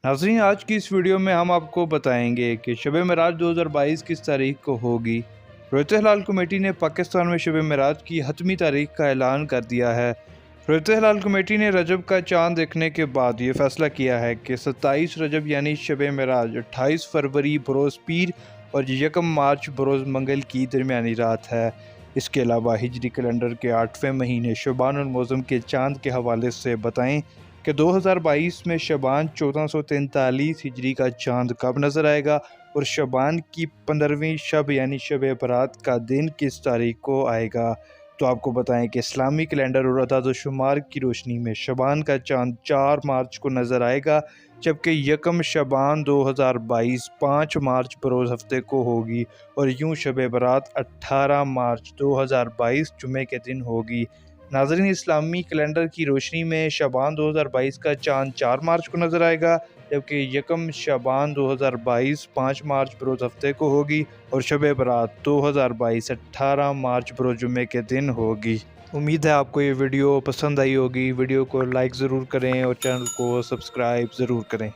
नाज़रीन, आज की इस वीडियो में हम आपको बताएंगे कि शब मेराज 2022 किस तारीख को होगी। रोयत हिलाल कमेटी ने पाकिस्तान में शब मेराज की हतमी तारीख का ऐलान कर दिया है। रोयत हिलाल कमेटी ने रजब का चांद देखने के बाद ये फैसला किया है कि 27 रजब यानी शब मेराज 28 फरवरी बरोज़ पीर और 1 मार्च बरोज़ मंगल की दरमियानी रात है। इसके अलावा हिजरी कैलेंडर के 8वें महीने शबान और मौज़म के चांद के हवाले से बताएं कि 2022 में शबान 1443 हिजरी का चांद कब नज़र आएगा और शबान की 15वीं शब यानी शब बरात का दिन किस तारीख को आएगा। तो आपको बताएं कि इस्लामी कैलेंडर और अदाद शुमार की रोशनी में शबान का चांद 4 मार्च को नज़र आएगा, जबकि 1 शबान 2022 5 मार्च बरोज़ हफ्ते को होगी और यूं शब बरात 18 मार्च 2022 जुमे के दिन होगी। नाज़रीन, इस्लामी कैलेंडर की रोशनी में शबान 2022 का चांद 4 मार्च को नज़र आएगा, जबकि 1 शबान 2022 5 मार्च बरोज़ हफ्ते को होगी और शब बरात 2022 18 मार्च बरोज़ जुमे के दिन होगी। उम्मीद है आपको ये वीडियो पसंद आई होगी। वीडियो को लाइक ज़रूर करें और चैनल को सब्सक्राइब ज़रूर करें।